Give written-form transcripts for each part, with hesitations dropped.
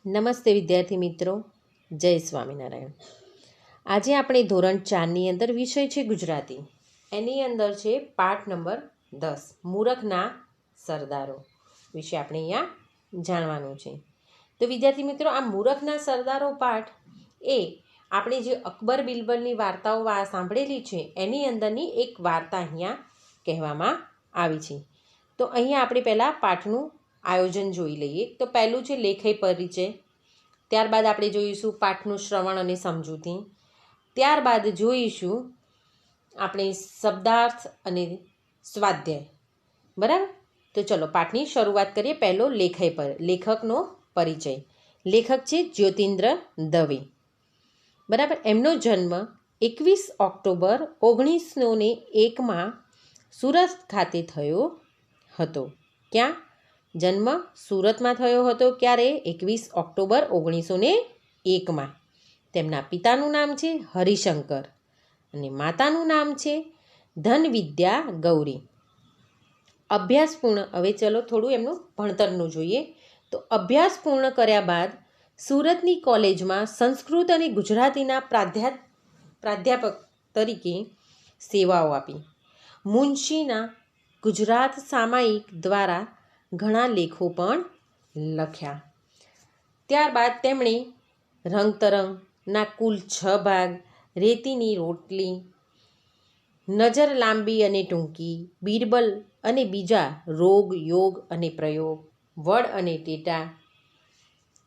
નમસ્તે વિદ્યાર્થી મિત્રો, જય સ્વામિનારાયણ. આજે આપણે ધોરણ 4ની અંદર વિષય છે ગુજરાતી. એની અંદર છે પાઠ નંબર 10 મૂરખના સરદારો વિશે આપણે અહીંયા જાણવાનું છે. તો વિદ્યાર્થી મિત્રો, આ મૂરખના સરદારો પાઠ એ આપણે જે અકબર બિરબલની વાર્તાઓ સાંભળેલી છે એની અંદરની એક વાર્તા અહીંયા કહેવામાં આવી છે. તો અહીંયા આપણે પહેલાં પાઠનું આયોજન જોઈ લઈએ. તો પહેલું છે લેખય પરિચય, ત્યારબાદ આપણે જોઈશું પાઠનું શ્રવણ અને સમજૂતી, ત્યારબાદ જોઈશું આપણે શબ્દાર્થ અને સ્વાધ્યાય. બરાબર? તો ચલો પાઠની શરૂઆત કરીએ. પહેલો લેખકનો પરિચય. લેખક છે જ્યોતિન્દ્ર દવે. બરાબર? એમનો જન્મ 21 ઓક્ટોબર 1901 સુરત ખાતે થયો હતો. ક્યાં જન્મ? સુરતમાં થયો હતો. ક્યારે? 21 ઓક્ટોબર 1901. તેમના પિતાનું નામ છે હરિશંકર અને માતાનું નામ છે ધનવિદ્યા ગૌરી. અભ્યાસ પૂર્ણ, હવે ચલો થોડું એમનું ભણતરનું જોઈએ. તો અભ્યાસ પૂર્ણ કર્યા બાદ સુરતની કોલેજમાં સંસ્કૃત અને ગુજરાતીના પ્રાધ્યાપક તરીકે સેવાઓ આપી. મુનશીના ગુજરાત સામાયિક દ્વારા ઘણા લેખો પણ લખ્યા. ત્યારબાદ તેમણે રંગતરંગના કુલ 6 ભાગ, રેતીની રોટલી, નજર લાંબી અને ટૂંકી, બિરબલ અને બીજા રોગ, યોગ અને પ્રયોગ, વડ અને ટેટા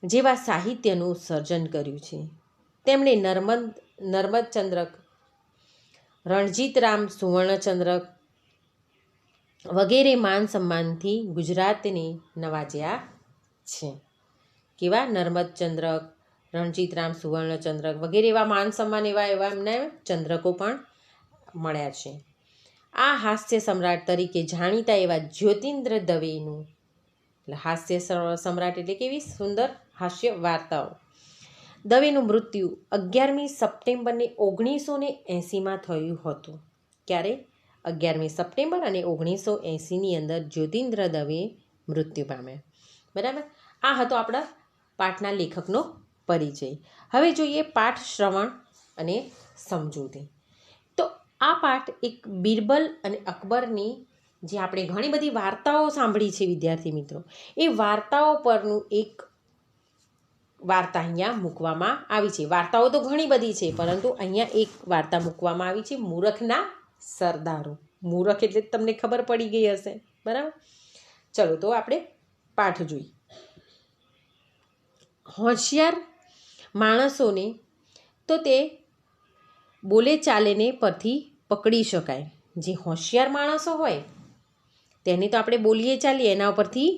જેવા સાહિત્યનું સર્જન કર્યું છે. તેમણે નર્મદચંદ્રક, રણજીતરામ સુવર્ણચંદ્રક વગેરે માન સન્માનથી ગુજરાતને નવાજ્યા છે. કેવા? નર્મદચંદ્રક, રણજીતરામ સુવર્ણચંદ્રક વગેરે એવા માન સન્માન એવા એમને ચંદ્રકો પણ મળ્યા છે. આ હાસ્ય સમ્રાટ તરીકે જાણીતા એવા જ્યોતિન્દ્ર દવેનું, હાસ્ય સમ્રાટ એટલે કેવી સુંદર હાસ્ય વાર્તાઓ. દવેનું મૃત્યુ 11મી સપ્ટેમ્બરને 1980 થયું હતું. ક્યારે? 11મી સપ્ટેમ્બર અને 1980ની અંદર જ્યોતિન્દ્ર દવે મૃત્યુ પામ્યા. બરાબર? આ હતો આપણા પાઠના લેખકનો પરિચય. હવે જોઈએ પાઠ શ્રવણ અને સમજૂતી. તો આ પાઠ એક બિરબલ અને અકબરની જે આપણે ઘણી બધી વાર્તાઓ સાંભળી છે વિદ્યાર્થી મિત્રો, એ વાર્તાઓ પરનું એક વાર્તા અહીંયા મૂકવામાં આવી છે. વાર્તાઓ તો ઘણી બધી છે, પરંતુ અહીંયા એક વાર્તા મૂકવામાં આવી છે, મૂરખના સરદારો. મૂરખ એટલે તમને ખબર પડી ગઈ હશે. બરાબર? ચલો તો આપણે પાઠ જોઈએ. હોશિયાર માણસોને તો તે બોલે ચાલેને પરથી પકડી શકાય. જે હોશિયાર માણસો હોય તેને તો આપણે બોલીએ ચાલીએ એના ઉપરથી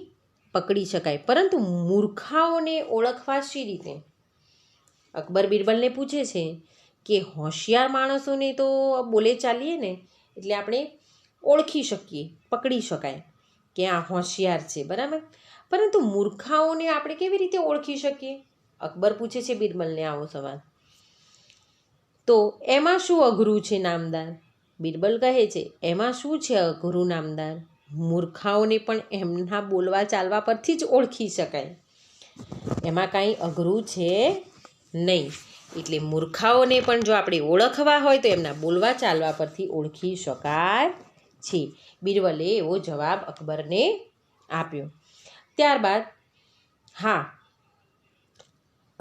પકડી શકાય, પરંતુ મૂર્ખાઓને ઓળખવા શી રીતે? અકબર બિરબલને પૂછે છે કે હોશિયાર માણસોને તો બોલે ચાલીએ ને એટલે આપણે ઓળખી શકીએ, પકડી શકાય કે આ હોશિયાર છે. બરાબર? પરંતુ મૂર્ખાઓને આપણે કેવી રીતે ઓળખી શકીએ? અકબર પૂછે છે બિરબલને આવો સવાલ. તો એમાં શું અઘરું છે નામદાર? બિરબલ કહે છે એમાં શું છે અઘરું નામદાર? મૂર્ખાઓને પણ એમના બોલવા ચાલવા પરથી જ ઓળખી શકાય. એમાં કાંઈ અઘરું છે નહીં. એટલે મૂર્ખાઓને પણ જો આપણે ઓળખવા હોય તો એમના બોલવા ચાલવા પરથી ઓળખી શકાય છે. બિરબલે એવો જવાબ અકબરને આપ્યો. ત્યારબાદ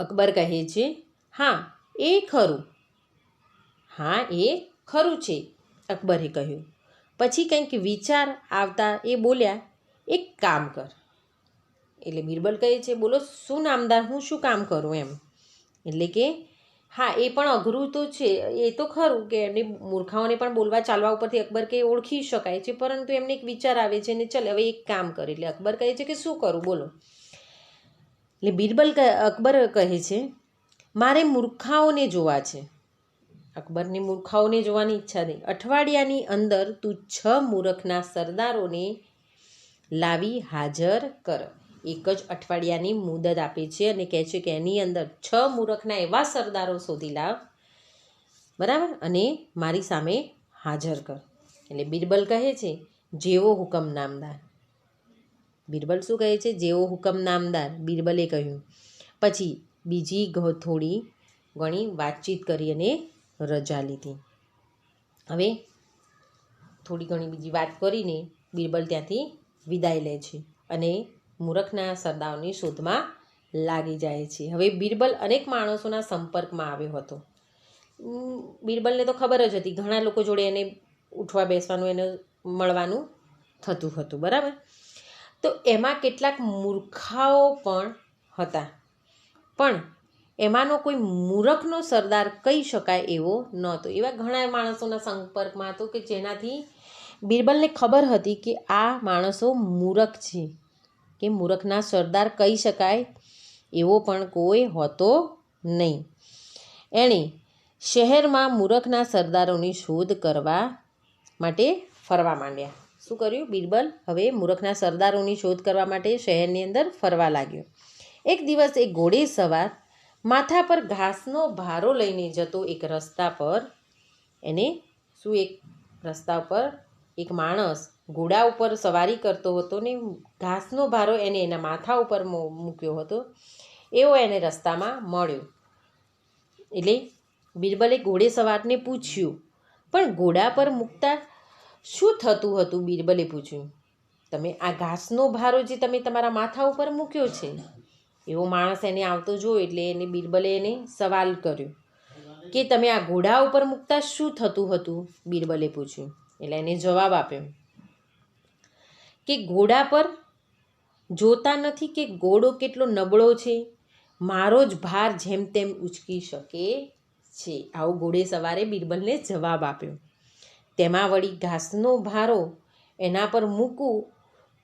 અકબર કહે છે હા એ ખરું. હા એ ખરું છે, અકબરે કહ્યું. પછી કંઈક વિચાર આવતા એ બોલ્યા, એક કામ કર. એટલે બિરબલ કહે છે બોલો શું નામદાર, હું શું કામ કરું એમ? એટલે કે હા એ પણ અઘરું તો છે, એ તો ખરું કે એમને મૂર્ખાઓને પણ બોલવા ચાલવા ઉપરથી અકબર કે ઓળખી શકાય છે, પરંતુ એમને એક વિચાર આવે છે ને ચાલ હવે એક કામ કર. એટલે અકબર કહે છે કે શું કરું બોલો. એટલે અકબર કહે છે મારે મૂર્ખાઓને જોવા છે. અકબરને મૂર્ખાઓને જોવાની ઈચ્છા થઈ. અઠવાડિયાની અંદર તું 6 મૂરખના સરદારોને લાવી હાજર કર. એક જ અઠવાડિયાની મુદત આપે છે અને કહે છે કે એની અંદર 6 મૂરખના એવા સરદારો શોધી લાવ. બરાબર? અને મારી સામે હાજર કર. એટલે બિરબલ કહે છે જેવો હુકમ નામદાર. બિરબલ શું કહે છે? જેવો હુકમ નામદાર. બિરબલે કહ્યું. પછી બીજી થોડી ઘણી વાતચીત કરી અને રજા લીધી. હવે થોડી ઘણી બીજી વાત કરીને બિરબલ ત્યાંથી વિદાય લે છે અને મૂરખના સરદારની શોધમાં લાગી જાય છે. હવે બિરબલ અનેક માણસોના સંપર્કમાં આવ્યો હતો. બિરબલને તો ખબર જ હતી, ઘણા લોકો જોડે એને ઉઠવા બેસવાનું, એને મળવાનું થતું હતું, બરાબર. તો એમાં કેટલાક મૂર્ખાઓ પણ હતા, પણ એમાંનો કોઈ મૂરખનો સરદાર કહી શકાય એવો નહોતો. એવા ઘણા માણસોના સંપર્કમાં હતો કે જેનાથી બિરબલને ખબર હતી કે આ માણસો મૂરખ છે, કે મૂરખના સરદાર કહી શકાય એવો પણ કોઈ હોતો નહીં. એણે શહેરમાં મૂરખના સરદારોની શોધ કરવા માટે ફરવા માંડ્યા. શું કર્યું બિરબલ? હવે મૂરખના સરદારોની શોધ કરવા માટે શહેરની અંદર ફરવા લાગ્યો. એક દિવસ એક ઘોડે સવાર માથા પર ઘાસનો ભારો લઈને જતો એક રસ્તા પર એને એક રસ્તા પર એક માણસ ઘોડા ઉપર સવારી કરતો હતો ને ઘાસનો ભારો એને એના માથા ઉપર મૂક્યો હતો, એવો એને રસ્તામાં મળ્યો. એટલે બિરબલે ઘોડે સવારને પૂછ્યું, પણ ઘોડા પર મૂકતા શું થતું હતું? બિરબલે પૂછ્યું, તમે આ ઘાસનો ભારો જે તમે તમારા માથા ઉપર મૂક્યો છે. એવો માણસ એને આવતો જોયો એટલે એને બિરબલે એને સવાલ કર્યો કે તમે આ ઘોડા ઉપર મૂકતા શું થતું હતું? બિરબલે પૂછ્યું. એટલે એને જવાબ આપ્યો કે ઘોડા પર જોતા નથી કે ઘોડો કેટલો નબળો છે, મારો જ ભાર જેમ તેમ ઉચકી શકે છે. આવો ઘોડે સવારે બિરબલને જવાબ આપ્યો. તેમાં વળી ઘાસનો ભારો એના પર મૂકવું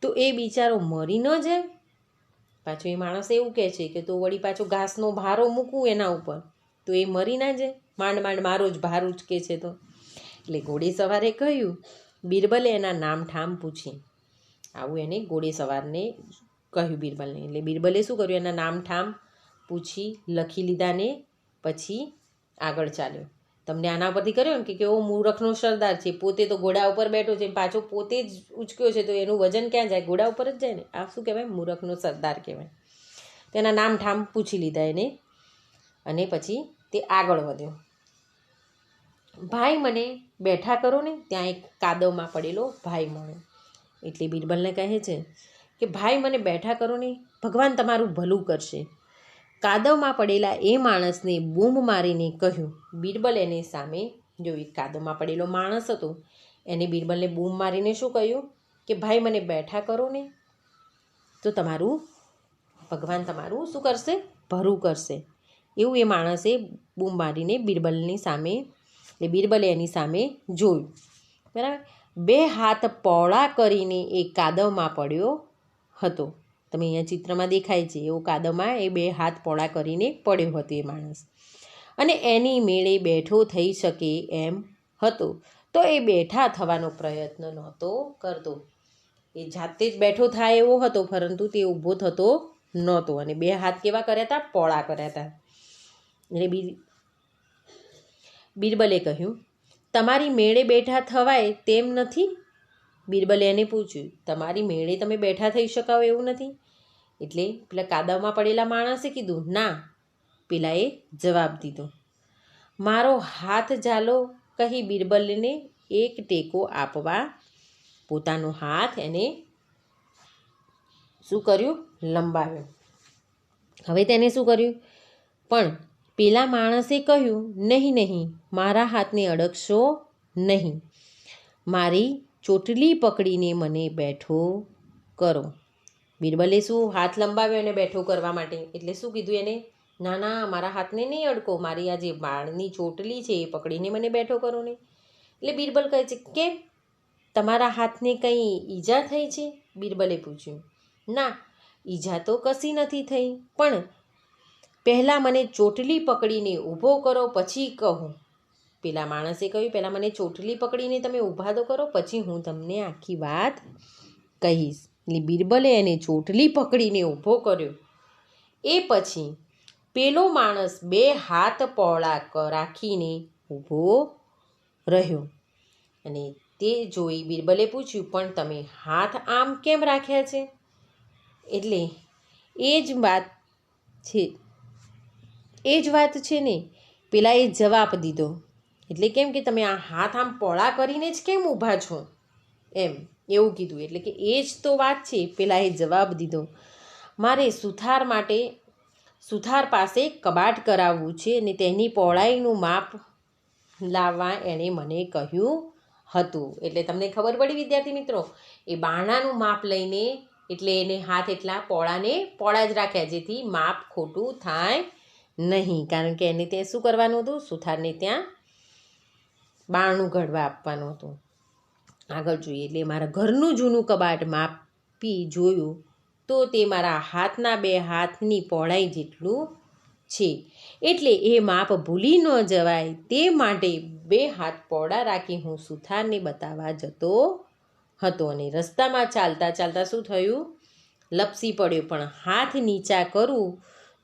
તો એ બિચારો મરી ન જાય? પાછો એ માણસ એવું કહે છે કે તો વળી પાછો ઘાસનો ભારો મૂકવું એના ઉપર તો એ મરી ના જાય? માંડ માંડ મારો જ ભાર ઉચકે છે તો. એટલે ઘોડે સવારે કહ્યું. બિરબલે એના નામ ઠામ પૂછી. આવું એને ઘોડે સવારને કહ્યું બિરબલને. એટલે બિરબલે શું કર્યું? એના નામ ઠામ પૂછી લખી લીધા ને પછી આગળ ચાલ્યો. તમને આના પરથી કર્યો ને કે કેવો મૂરખનો સરદાર છે, પોતે તો ઘોડા ઉપર બેઠો છે, પાછો પોતે જ ઉચક્યો છે, તો એનું વજન ક્યાં જાય? ઘોડા ઉપર જ જાય ને. આ શું કહેવાય? મૂરખનો સરદાર કહેવાય. તેના નામ ઠામ પૂછી લીધા એને અને પછી તે આગળ વધ્યો. ભાઈ મને બેઠા કરો ને. ત્યાં એક કાદવમાં પડેલો ભાઈ મળ્યો. એટલે બિરબલને કહે છે કે ભાઈ મને બેઠા કરો ને, ભગવાન તમારું ભલું કરશે. કાદવમાં પડેલા એ માણસને બૂમ મારીને કહ્યું. બિરબલ એને સામે જોયું. કાદવમાં પડેલો માણસ હતો, એને બિરબલને બૂમ મારીને શું કહ્યું કે ભાઈ મને બેઠા કરો ને, તો તમારું ભગવાન તમારું શું કરશે? ભલું કરશે. એવું એ માણસે બૂમ મારીને બિરબલની સામે, એટલે બિરબલે એની સામે જોયું, બરાબર. 2 હાથ પહોળા કરીને એ કાદવમાં પડ્યો હતો. તમે અહીંયા ચિત્રમાં દેખાય છે એવો કાદવમાં એ 2 હાથ પહોળા કરીને પડ્યો હતો એ માણસ. અને એની મેળે બેઠો થઈ શકે એમ હતો, તો એ બેઠા થવાનો પ્રયત્ન નહોતો કરતો. એ જાતે જ બેઠો થાય એવો હતો, પરંતુ તે ઊભો થતો નહોતો. અને 2 હાથ કેવા કર્યા હતા? પહોળા કર્યા હતા. એટલે બિરબલે કહ્યું, તમારી મેળે બેઠા થવાય તેમ નથી? બિરબલે એને પૂછ્યું, તમારી મેળે તમે બેઠા થઈ શકાવ એવું નથી? એટલે પેલા કાદવમાં પડેલા માણસે કીધું, ના. પેલાએ જવાબ દીધો. મારો હાથ ઝાલો કહી બિરબલને એક ટેકો આપવા પોતાનો હાથ એને શું કર્યું? લંબાવ્યો. હવે તેને શું કર્યું? પણ પેલા માણસે કહ્યું, નહીં નહીં, મારા હાથને અડકશો નહીં. મારી ચોટલી પકડીને મને બેઠો કરો. બિરબલે શું હાથ લંબાવ્યો એને બેઠો કરવા માટે. એટલે શું કીધું એને? ના ના, મારા હાથને નહીં અડકો, મારી આ જે વાળની ચોટલી છે એ પકડીને મને બેઠો કરો ને. એટલે બિરબલ કહે છે, કેમ? તમારા હાથને કંઈ ઈજા થઈ છે? બિરબલે પૂછ્યું. ના, ઈજા તો કશી નથી થઈ, પણ પહેલાં મને ચોટલી પકડીને ઊભો કરો પછી કહું. પેલા માણસે કહ્યું, પહેલાં મને ચોટલી પકડીને તમે ઊભા તો કરો, પછી હું તમને આખી વાત કહીશ. એટલે બિરબલે એને ચોટલી પકડીને ઊભો કર્યો. એ પછી પેલો માણસ 2 હાથ પહોળા રાખીને ઊભો રહ્યો. અને તે જોઈ બિરબલે પૂછ્યું, પણ તમે હાથ આમ કેમ રાખ્યા છે? એટલે એ જ વાત છે એ જ વાત છે ને, પેલાએ જવાબ દીધો, એટલે કેમ કે તમે આ હાથ આમ પોળા કરીને જ કેમ ઊભા છો એમ એવું કીધું. એટલે કે એ જ તો વાત છે. પેલાએ જવાબ દીધો, મારે સુથાર પાસે કબાટ કરાવવું છે અને તેની પહોળાઈનું માપ લાવવા એણે મને કહ્યું હતું. એટલે તમને ખબર પડી વિદ્યાર્થી મિત્રો, એ બારણાનું માપ લઈને એટલે એને હાથ એટલા પોળા જ રાખ્યા, જેથી માપ ખોટું થાય નહીં. કારણ કે એને ત્યાં શું કરવાનું હતું? સુથારને ત્યાં બારણું ઘડવા આપવાનું હતું. આગળ જોઈએ, એટલે મારા ઘરનું જૂનું કબાટ માપી જોયું તો તે મારા હાથના 2 હાથની પહોળાઈ જેટલું છે. એટલે એ માપ ભૂલી ન જવાય તે માટે 2 હાથ પહોળા રાખી હું સુથારને બતાવવા જતો હતો. અને રસ્તામાં ચાલતા ચાલતા શું થયું? લપસી પડ્યો, પણ હાથ નીચા કરું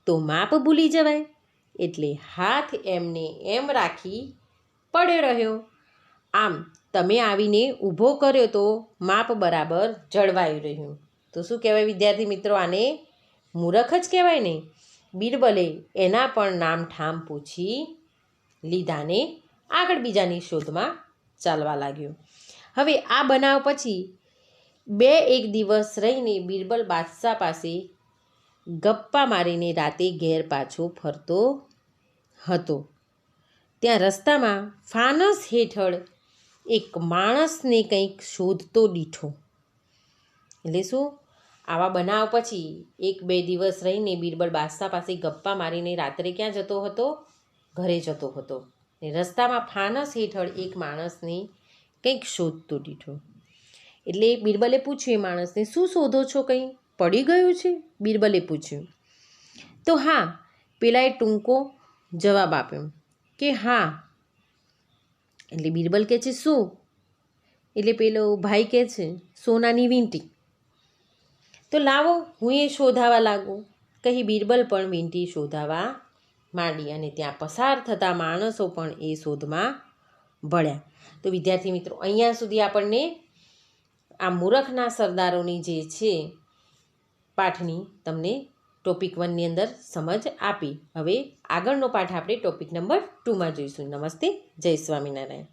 તો માપ ભૂલી જવાય, એટલે હાથ એમને એમ રાખી પડ્યો રહ્યો. આમ તમે આવીને ઊભો કર્યો તો માપ બરાબર જળવાયું રહ્યું. તો શું કહેવાય વિદ્યાર્થી મિત્રો? આને મૂરખ જ કહેવાય ને. બિરબલે એના પણ નામ ઠામ પૂછી લીધાને આગળ બીજાની શોધમાં ચાલવા લાગ્યો. હવે આ બનાવ પછી 2-1 દિવસ રહીને બિરબલ બાદશાહ પાસે ગપ્પા મારીને રાતે ઘેર પાછો ફરતો હતો. ત્યાં રસ્તામાં ફાનસ હેઠળ એક માણસને કંઈક શોધતો દીઠો. એટલે શું? આવા બનાવ પછી 1-2 દિવસ રહીને બિરબલ બાદશાહ પાસે ગપ્પા મારીને રાત્રે ક્યાં જતો હતો? ઘરે જતો હતો. રસ્તામાં ફાનસ હેઠળ એક માણસને કંઈક શોધતો દીઠો. એટલે બિરબલે પૂછ્યું એ માણસને, શું શોધો છો? કંઈ પડી ગયું છે? બિરબલે પૂછ્યું. તો હા, પેલાએ ટૂંકો જવાબ આપ્યો કે હા. એટલે બિરબલ કહે છે, શું? એટલે પેલો ભાઈ કહે છે, સોનાની વીંટી. તો લાવો હું એ શોધાવા લાગું, કહી બિરબલ પણ વીંટી શોધાવા માંડી. અને ત્યાં પસાર થતા માણસો પણ એ શોધમાં ભળ્યા. તો વિદ્યાર્થી મિત્રો, અહીંયા સુધી આપણને આ મૂરખના સરદારોની જે છે પાઠની તમને ટોપિક 1ની અંદર સમજ આપી. હવે આગળનો પાઠ આપણે ટોપિક નંબર 2માં જોઈશું. નમસ્તે, જય સ્વામિનારાયણ.